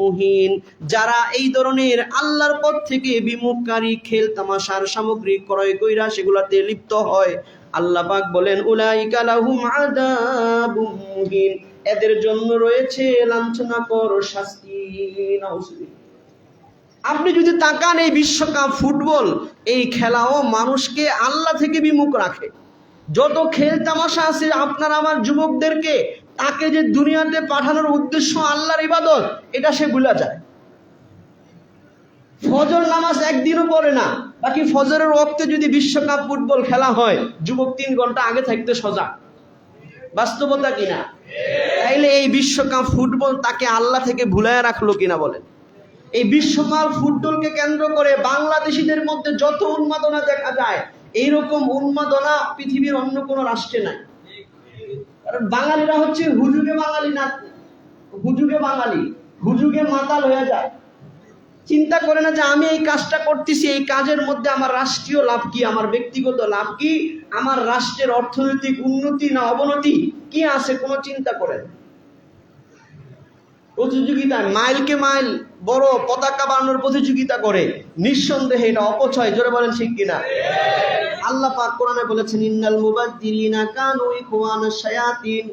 মুহিন। যারা এই ধরনের আল্লাহর পথ থেকে বিমুখকারী খেল তামাশার সামগ্রী ক্রয় কইরা সেগুলাতে লিপ্ত হয়, আল্লাহ পাক বলেন উলাইকা লাহুম আযাবুম মুহিন, এদের জন্য রয়েছে লাঞ্ছনাকর শাস্তি। নাউজুবিল্লাহ। আপনি যদি তাকান এই বিশ্বকাপ ফুটবল এই খেলাও মানুষকে আল্লাহ থেকে বিমুখ রাখে। যত খেল তামাশা আছে আপনার আমার যুবকদেরকে, তাকে যে দুনিয়াতে পাঠানোর উদ্দেশ্য আল্লাহর ইবাদত, এটা সে ভুলে যায়। ফজর নামাজ একদিনও পড়ে না, বাকি ফজরের ওয়াক্তে যদি বিশ্বকাপ ফুটবল খেলা হয় যুবক 3 ঘন্টা আগে থাকতে সজাগ। বাস্তবতা কিনা? তাইলে এই বিশ্বকাপ ফুটবল তাকে আল্লাহ থেকে ভুলায় রাখলো কিনা বলেন? এই বিশ্বকাপ ফুটবলকে কেন্দ্র করে বাংলাদেশিদের মধ্যে যত উন্মাদনা দেখা যায়, এইরকম উন্মাদনা পৃথিবীর অন্য কোনো রাষ্ট্রে নাই। কারণ বাঙালিরা হচ্ছে হুজুগে বাঙালি, না হুজুগে বাঙালি, হুজুগে মাতাল হয়ে যায়। চিন্তা করে না যে আমি এই কাজটা করতেছি, এই কাজের মধ্যে আমার রাষ্ট্রীয় লাভ কি, আমার ব্যক্তিগত লাভ কি, আমার রাষ্ট্রের অর্থনৈতিক উন্নতি না অবনতি কি আছে, কোনো চিন্তা করে না। প্রতিযোগিতায় মাইলকে মাইল বড় পতাকা বানানোর প্রতিযোগিতা করে, নিঃসন্দেহে এটা অপচয়। জোরে বলেন ঠিক কিনা? আল্লাহ পাক কোরআনে বলেছেন ইন্নাল মুবাদ্দিরিনা কানু ইখওয়ানাশ শায়াতিন,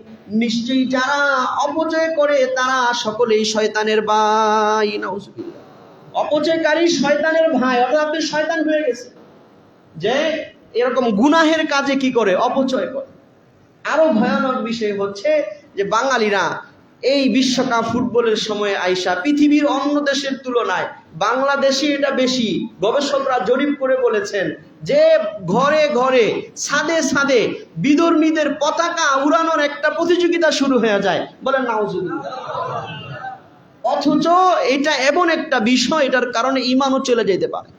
নিশ্চয়ই যারা অপচয় করে তারা সকলেই শয়তানের ভাই। নাউজুবিল্লাহ। অপচয়কারী শয়তানের ভাই, অর্থাৎ আপনি শয়তান হয়ে গেছেন যে এরকম গুনাহের কাজে কি করে, অপচয় করে। আরো ভয়ানক বিষয় হচ্ছে যে বাঙালিরা এই বিশ্বকাপ ফুটবলের সময় আইসা পৃথিবীর অন্য দেশের তুলনায় বাংলাদেশে এটা বেশি। গবেষকরা জরিপ করে বলেছেন যে ঘরে ঘরে ছাদে ছাদে বিধর্মীদের পতাকা উড়ানোর একটা প্রতিযোগিতা শুরু হয়ে যায়। বলেন নাউজুবিল্লাহ। অথচ এটা এমন একটা বিষয়, এটার কারণে ঈমানও চলে যেতে পারে।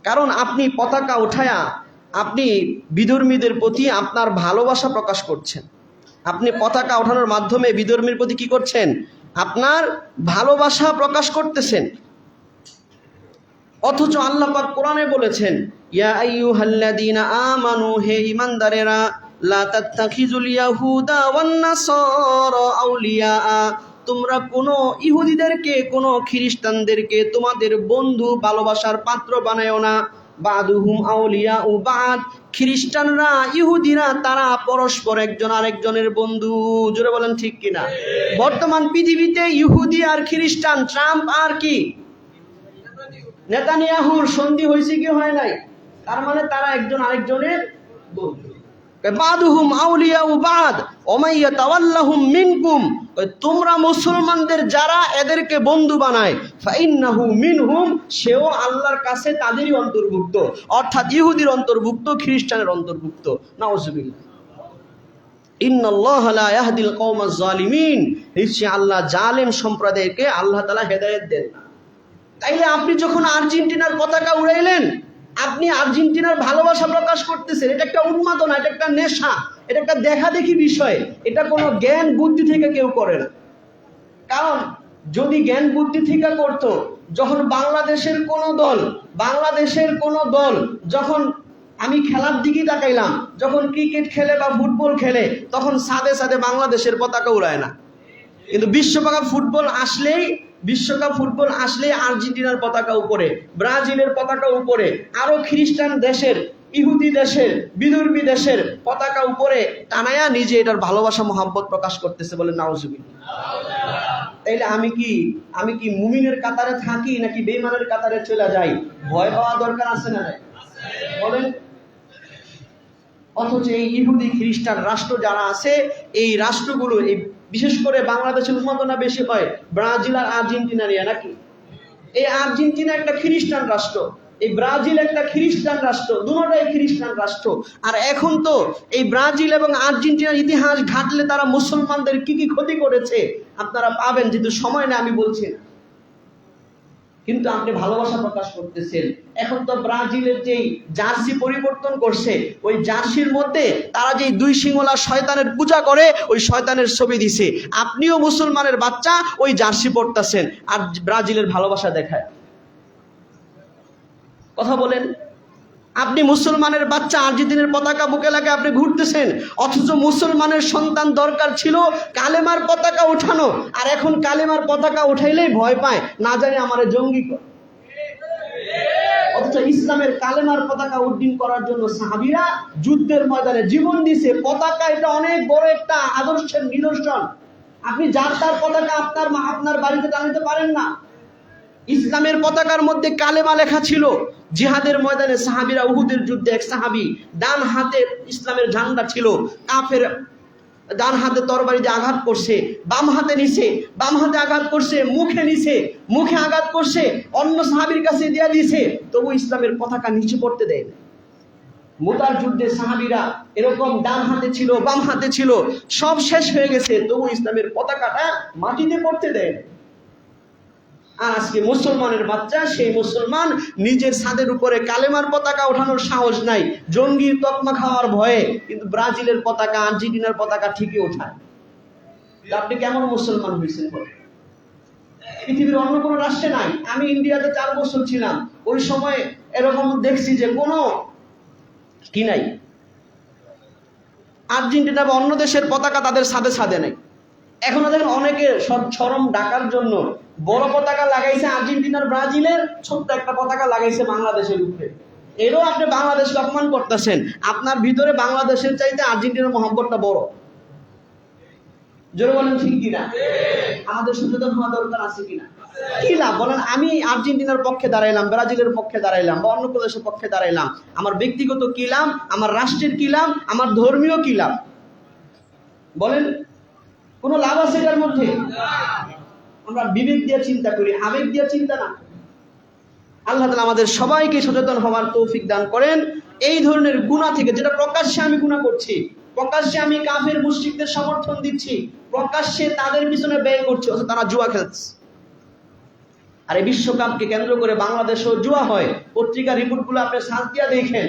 কারণ আপনি পতাকা উঠায়া আপনি বিধর্মীদের প্রতি আপনার ভালোবাসা প্রকাশ করছেন। আপনি পতাকা ওঠানোর মাধ্যমে বিধর্মীর প্রতি কি করছেন? আপনার ভালোবাসা প্রকাশ করতেছেন। অথচ আল্লাহ পাক কোরআনে বলেছেন ইয়া আইয়ুহাল্লাযীনা আমানু, হে ঈমানদারেরা, লা তাত্তাখিযুল ইয়াহুদা ওয়ান নাসারা আউলিয়া, তোমরা কোনো ইহুদিদেরকে, কোনো খ্রিস্টানদেরকে তোমাদের বন্ধু ভালোবাসার পাত্র বানায়ও না। বাদুহুম আউলিয়া ও বাদ, খ্রিস্টানরা ইহুদিরা তারা পরস্পর একজন আরেকজনের বন্ধু। জোরে বলেন ঠিক কিনা? বর্তমান পৃথিবীতে ইহুদি আর খ্রিস্টান, ট্রাম্প আর কি নেতানিয়াহুর সন্ধি হয়েছে কি হয় নাই? তার মানে তারা একজন আরেকজনের বন্ধু। বাদুহুম আউলিয়া ও বাদ ওমাইয়া তাওয়াল্লাহুম মিনকুম, তোমরা মুসলমানদের যারা এদেরকে বন্ধু বানায়, ফাইন্নাহু মিনহুম, সেও আল্লাহর কাছে তাদেরই অন্তর্ভুক্ত, অর্থাৎ ইহুদির অন্তর্ভুক্ত, খ্রিস্টানের অন্তর্ভুক্ত। নাউজুবিল্লাহ। ইন্নাল্লাহা লা ইয়াহদিল কওমাজ জালিমিন, নিশ্চয়ই আল্লাহ জালেম সম্প্রদায়কে আল্লাহ তাআলা হেদায়েত দেন না। তাইলে আপনি যখন আর্জেন্টিনার পতাকা উড়াইলেন, আপনি আর্জেন্টিনার ভালোবাসা প্রকাশ করতেছেন। এটা একটা উন্মাদনা, এটা একটা নেশা, এটা একটা দেখা দেখি বিষয়। এটা কোনো জ্ঞান বুদ্ধি থেকে কেউ করে না। কারণ যদি জ্ঞান বুদ্ধি থেকে করতো, যখন বাংলাদেশের কোনো দল যখন আমি খেলার দিকেই তাকাইলাম, যখন ক্রিকেট খেলে বা ফুটবল খেলে, তখন সাদে সাদে বাংলাদেশের পতাকা উড়ায় না। কিন্তু বিশ্বকাপ ফুটবল আসলে আর্জেন্টিনার পতাকা উপরে, ব্রাজিলের পতাকা উপরে, আরো খ্রিস্টান দেশের, ইহুদি দেশের, বিধর্মী দেশের পতাকা উপরে টানায়া নিজে এটার ভালোবাসা মহব্বত প্রকাশ করতেছে। বলে নাউজুবিল্লাহ। তাইলে আমি কি মুমিনের কাতারে থাকি নাকি বেঈমানের কাতারে চলে যাই? ভয় পাওয়া দরকার আছে না? বলেন। অথচ এই ইহুদি খ্রিস্টান রাষ্ট্র যারা আছে, এই রাষ্ট্রগুলো, এই বিশেষ করে বাংলাদেশের উন্মাদনা বেশি হয় ব্রাজিল আর আর্জেন্টিনারিয়া, নাকি? এই আর্জেন্টিনা একটা খ্রিস্টান রাষ্ট্র, এই ব্রাজিল একটা খ্রিস্টান রাষ্ট্র, দুটোটাই খ্রিস্টান রাষ্ট্র। আর এখন তো এই ব্রাজিল এবং আর্জেন্টিনার ইতিহাস ঘাটলে তারা মুসলমানদের কি কি ক্ষতি করেছে আপনারা পাবেন, যেহেতু সময় না আমি বলছি না। কিন্তু আপনি ভালোবাসা প্রকাশ করতেছেন। এখন তো ব্রাজিলের যেই জার্সি পরিবর্তন করছে, ওই জার্সির মধ্যে তারা যেই 2 সিংহলা শয়তানের পূজা করে, ওই শয়তানের ছবি দিছে। আপনিও মুসলমানের বাচ্চা ওই জার্সি পরতেছেন আর ব্রাজিলের ভালোবাসা দেখায়। কথা বলেন। আপনি মুসলমানের বাচ্চা আর্জেন্টিনার পতাকা বুকে লাগে আপনি ঘুরতেছেন, অথচ মুসলমানের সন্তান দরকার ছিল কালেমার পতাকা ওঠানো, আর এখন কালেমার পতাকা উঠাইলেই ভয় পায়, না জানি আমার জঙ্গি করে। অথচ ইসলামের কালেমার পতাকা উড্ডীন করার জন্য সাহাবীরা যুদ্ধের ময়দানে জীবন দিয়েছে। পতাকা এটা অনেক বড় একটা আদর্শের নিদর্শন। আপনি যার তার পতাকা আপনার বাড়িতে টানাতে পারেন না। ইসলামের পতাকার মধ্যে কালেমা লেখা ছিল। জিহাদের ময়দানে সাহাবীরা, উহুদের যুদ্ধে এক সাহাবী ডান হাতে ইসলামের ঝান্ডা ছিল, কাফের ডান হাতে তরবারি দিয়ে আঘাত করছে, বাম হাতে নিছে, বাম হাতে আঘাত করছে, মুখে নিছে, মুখে আঘাত করছে, অন্য সাহাবীর কাছে দিয়া দিছে, তবু ইসলামের পতাকা নিচে পড়তে দেয় না। মুতার যুদ্ধে সাহাবীরা এরকম ডান হাতে ছিল, বাম হাতে ছিল, সব শেষ হয়ে গেছে, তবু ইসলামের পতাকাটা মাটিতে পড়তে দেয় না। আর আজকে মুসলমানের বাচ্চা, সেই মুসলমান নিজের ছাদের উপরে কালেমার পতাকা ওঠানোর সাহস নাই, জঙ্গির তকমা খাওয়ার ভয়ে, কিন্তু ব্রাজিলের পতাকা, আর্জেন্টিনার পতাকা ঠিকই ওঠায়। আপনি কেমন মুসলমান হয়েছেন বলেন? পৃথিবীর অন্য কোনো রাষ্ট্রে নাই। আমি ইন্ডিয়াতে 4 বছর ছিলাম, ওই সময় এরকম দেখছি যে কোনো কি নাই, আর্জেন্টিনা বা অন্য দেশের পতাকা তাদের ছাদে ছাদে নাই। এখন দেখেন অনেকে শরম ঢাকার জন্য বড় পতাকা লাগাইছে আর্জেন্টিনার, ব্রাজিলের, ছোট্ট একটা পতাকা লাগাইছে বাংলাদেশের উপরে। এরও আপনি বাংলাদেশকে অপমান করতেছেন। আপনার ভিতরে বাংলাদেশের চাইতে আর্জেন্টিনার মহব্বতটা বড়। জোরে বলেন ঠিক কিনা? আমাদের সচেতন হওয়া দরকার আছে কিনা? কি লাভ বলেন? আমি আর্জেন্টিনার পক্ষে দাঁড়াইলাম, ব্রাজিলের পক্ষে দাঁড়াইলাম, বা অন্য প্রদেশের পক্ষে দাঁড়াইলাম, আমার ব্যক্তিগত কি লাভ, আমার রাষ্ট্রের কি লাভ, আমার ধর্মীয় কি লাভ? বলেন, কোনো লাভ আছে এটার মধ্যে? আমরা বিবেক দিয়ে চিন্তা করি, আবেগ দিয়ে চিন্তা না। আল্লাহ তাআলা আমাদের সবাইকে সচেতন হওয়ার তৌফিক দান করেন। এই ধরনের গুনাহ থেকে, যেটা প্রকাশ্যে আমি গুনাহ করছি, প্রকাশ্যে আমি কাফের মুশরিকদের সমর্থন দিচ্ছি, প্রকাশ্যে তাদের পিছনে ব্যয় করছি, অথচ তারা জুয়া খেলছে। আর এই বিশ্বকাপকে কেন্দ্র করে বাংলাদেশেও জুয়া হয়। পত্রিকা রিপোর্টগুলো আপনি সার্চ দিয়ে দেখেন,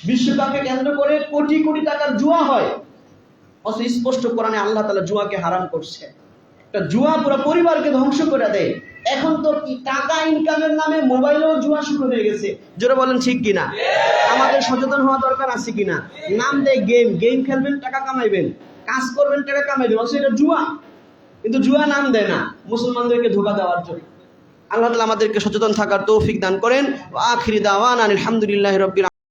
বিশ্বকাপকে কেন্দ্র করে কোটি কোটি টাকার জুয়া হয়। অথচ স্পষ্ট কোরআনে আল্লাহ তাআলা জুয়াকে হারাম করছে। একটা জুয়া পুরো পরিবারকে ধ্বংস করে দেয়। এখন তো কি টাকা ইনকামের নামে মোবাইলেও জুয়া শুরু হয়ে গেছে। জোরে বলেন ঠিক কিনা? আমাদের সচেতন হওয়া দরকার আছে কিনা? নাম দেয় গেম খেলবেন, টাকা কামাইবেন, কাজ করবেন, টাকা কামাইবেন, অথচ এটা জুয়া। কিন্তু জুয়া নাম দেয় না, মুসলমানদেরকে ধোঁকা দেওয়ার জন্য। আল্লাহ তাআলা আমাদেরকে সচেতন থাকার তৌফিক দান করেন। ওয়া আখিরি দাওয়ানা আলহামদুলিল্লাহি রাব্বিল